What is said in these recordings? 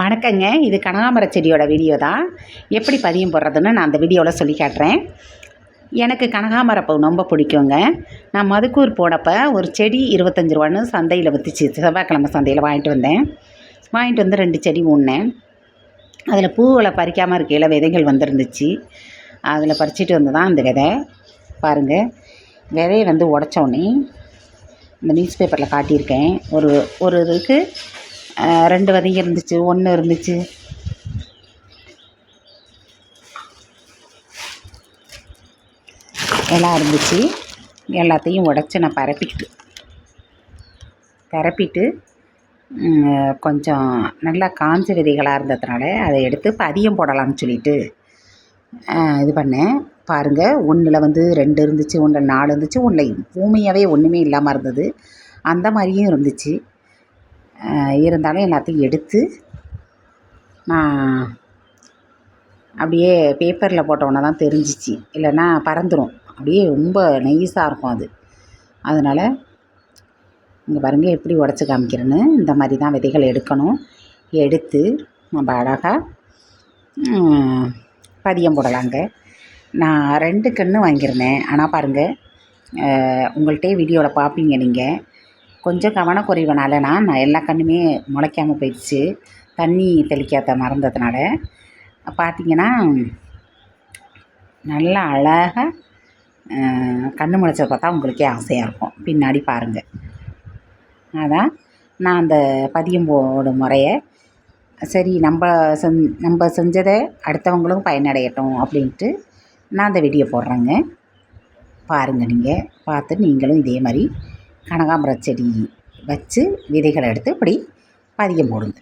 வணக்கங்க. இது கனகாம்பர செடியோட வீடியோ தான். எப்படி பதியம் போடுறதுன்னு நான் அந்த வீடியோவில் சொல்லி காட்டுறேன். எனக்கு கனகாம்பர பூ ரொம்ப பிடிக்குங்க. நான் மதுக்கூர் போனப்போ ஒரு செடி 25 ரூபான்னு சந்தையில் விற்றுச்சு. செவ்வாய்க்கிழமை சந்தையில் வாங்கிட்டு வந்தேன். வாங்கிட்டு வந்து 2 செடி ஊன்னேன். அதில் பூவில் பறிக்காமல் இருக்கையில் விதைகள் வந்துருந்துச்சு. அதில் பறிச்சிட்டு வந்து தான் அந்த விதை பாருங்கள். விதையை வந்து உடச்சோடனே இந்த நியூஸ் பேப்பரில் காட்டியிருக்கேன். ஒரு இதுக்கு 2 விதைங்க இருந்துச்சு, 1 இருந்துச்சு. எல்லாம் இருந்துச்சு. எல்லாத்தையும் உடச்சி நான் பரப்பிட்டு கொஞ்சம் நல்லா காஞ்ச விதைகளாக இருந்ததுனால அதை எடுத்து பதியம் போடலாம்னு சொல்லிட்டு இது பண்ணேன். பாருங்கள், 1 வந்து 2 இருந்துச்சு, 1 4 இருந்துச்சு, 1 பூமியாகவே ஒன்றுமே இல்லாமல் இருந்தது. அந்த மாதிரியும் இருந்துச்சு. இருந்தாலும் எல்லாத்தையும் எடுத்து நான் அப்படியே பேப்பரில் போட்டோன்னே தான் தெரிஞ்சிச்சு. இல்லைன்னா பறந்துடும். அப்படியே ரொம்ப நைஸாக இருக்கும் அது. அதனால் இங்கே பாருங்கள் எப்படி உடச்சி காமிக்கிறேன்னு. இந்த மாதிரி தான் விதைகள் எடுக்கணும். எடுத்து நம்ம அழகாக பதியம் போடலாங்க. நான் 2 கன்று வாங்கியிருந்தேன். ஆனால் பாருங்கள், உங்கள்கிட்டே வீடியோவில் பார்ப்பீங்க நீங்கள். கொஞ்சம் கவனக்குறைவுனால நான் எல்லா கன்றுமே முளைக்காமல் போயிடுச்சு. தண்ணி தெளிக்காத மறந்ததுனால பார்த்திங்கன்னா நல்லா அழகாக கன்று முளைச்சதை பார்த்தா உங்களுக்கே ஆசையாக இருக்கும். பின்னாடி பாருங்கள். அதான் நான் அந்த பதியம் போடும் முறையை சரி நம்ம செஞ்சதை அடுத்தவங்களும் பயனடையட்டும் அப்படின்ட்டு நான் அந்த வீடியோ போடுறேங்க. பாருங்கள், நீங்கள் பார்த்து நீங்களும் இதே மாதிரி கனகாம்பர செடி வச்சு விதைகளை எடுத்து இப்படி பதியம் போடுங்க.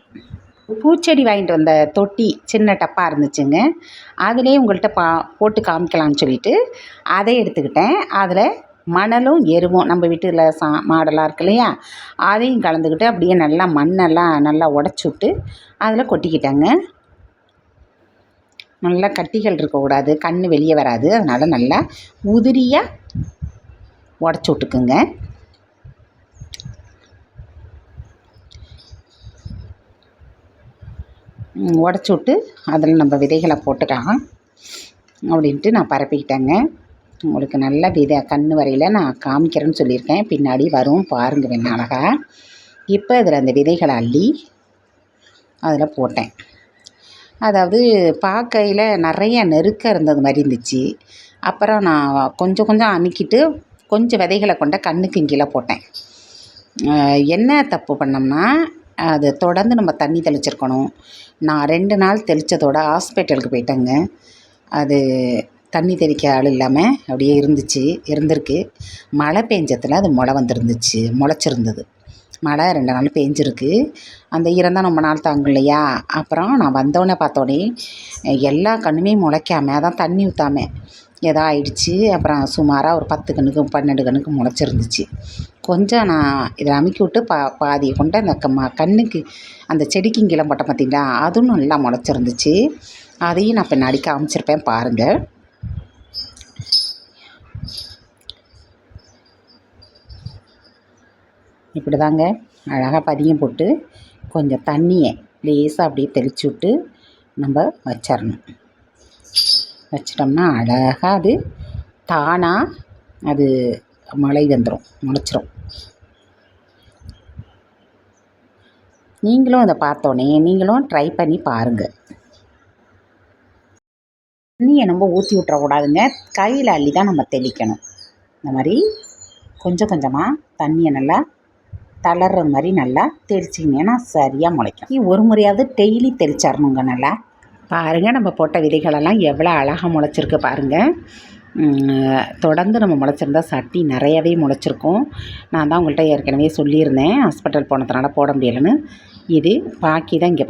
பூச்செடி வாங்கிட்டு வந்த தொட்டி சின்ன டப்பாக இருந்துச்சுங்க. அதிலே உங்கள்கிட்ட போட்டு காமிக்கலான்னு சொல்லிட்டு அதை எடுத்துக்கிட்டேன். அதில் மணலும் எருவும் நம்ம வீட்டில் மாடெல்லாம் இருக்கு இல்லையா, அதையும் கலந்துக்கிட்டு அப்படியே நல்லா மண்ணெல்லாம் நல்லா உடச்சி விட்டு அதில் கொட்டிக்கிட்டேங்க. நல்லா கட்டிகள் இருக்கக்கூடாது, கண் வெளியே வராது. அதனால் நல்லா உதிரியாக உடச்சி விட்டுக்குங்க. உடச்சி விட்டு அதில் நம்ம விதைகளை போட்டுக்கலாம் அப்படின்ட்டு நான் பரப்பிக்கிட்டேங்க. உங்களுக்கு நல்ல விதை கண் வரையில் நான் காமிக்கிறேன்னு சொல்லியிருக்கேன். பின்னாடி வரும் பாருங்கள் வேணா அழகாக. இப்போ அதில் அந்த விதைகளை அள்ளி அதில் போட்டேன். அதாவது பார்க்கையில் நிறைய நெருக்கம் இருந்தது மாதிரி இருந்துச்சு. அப்புறம் நான் கொஞ்சம் அமுக்கிட்டு கொஞ்சம் விதைகளை கொண்ட கண்ணுக்கு கீழே போட்டேன். என்ன தப்பு பண்ணோம்னா அது தொடர்ந்து நம்ம தண்ணி தெளிச்சிருக்கணும். நான் 2 நாள் தெளித்ததோட ஹாஸ்பிட்டலுக்கு போயிட்டேங்க. அது தண்ணி தெளிக்க ஆள் இல்லாமல் அப்படியே இருந்திருக்கு. மழை பெஞ்சத்தில் அது முளைச்சிருந்தது. மழை 2 நாள் பெஞ்சிருக்கு. அந்த ஈரம் தான் ரொம்ப நாள் தாங்கும் இல்லையா. அப்புறம் நான் வந்தோடனே பார்த்தோன்னே எல்லா கன்றுமே முளைக்காமல், அதான் தண்ணி ஊற்றாமல் ஏதோ ஆயிடுச்சு. அப்புறம் சுமாராக ஒரு 10 கன்றுக்கு 12 கன்றுக்கு முளைச்சிருந்துச்சு. கொஞ்சம் நான் இதை அமுக்கி விட்டு பாதியை கொண்டு அந்த கன்றுக்கு அந்த செடிக்கு கீழே போட்டேன் பார்த்தீங்களா, அதுவும் நல்லா முளைச்சிருந்துச்சு. அதையும் நான் பின்னாடி காமிச்சிருப்பேன் பாருங்கள். இப்படி தாங்க அழகாக பதியம் போட்டு கொஞ்சம் தண்ணியை லேசாக அப்படியே தெளித்து விட்டு நம்ம வச்சிட்டோம்னா அழகாக அது தானாக அது முளைச்சிரும். நீங்களும் அதை பார்த்தோன்னே நீங்களும் ட்ரை பண்ணி பாருங்கள். தண்ணியை நம்ம ஊற்றி விட்றக்கூடாதுங்க. கையில் அள்ளி தான் நம்ம தெளிக்கணும். இந்த மாதிரி கொஞ்சம் கொஞ்சமாக தண்ணியை நல்லா தளர்ற மாதிரி நல்லா தெளிச்சிங்கன்னா சரியாக முளைக்கும். ஒரு முறையாவது டெய்லி தெளிச்சிடணுங்க. நல்லா பாருங்கள், நம்ம போட்ட விதைகளெல்லாம் எவ்வளோ அழகாக முளைச்சிருக்கு பாருங்கள். தொடர்ந்து நம்ம முளைச்சிருந்தா சட்டி நிறையவே முளைச்சிருக்கும். நான் தான் உங்கள்கிட்ட ஏற்கனவே சொல்லியிருந்தேன், ஹாஸ்பிட்டல் போனதுனால போட முடியலைன்னு. இது பாக்கி தான். இங்கே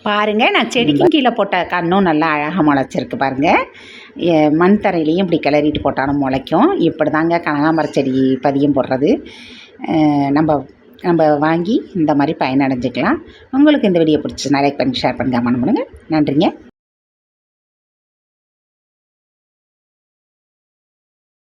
பாருங்கள் நான் செடிக்கும் கீழே போட்ட கன்றும் நல்லா அழகாக முளைச்சிருக்கு பாருங்கள். மண் தரையிலையும் இப்படி கிளறிட்டு போட்டாலும் முளைக்கும். இப்படி தாங்க கனகாம்பர செடி பதியம் போடுறது. நம்ம வாங்கி இந்த மாதிரி பயனடைஞ்சிக்கலாம். உங்களுக்கு இந்த வீடியோ பிடிச்சி லைக் பண்ணி ஷேர் பண்ணி கமெண்ட் பண்ணுங்கள். நன்றிங்க.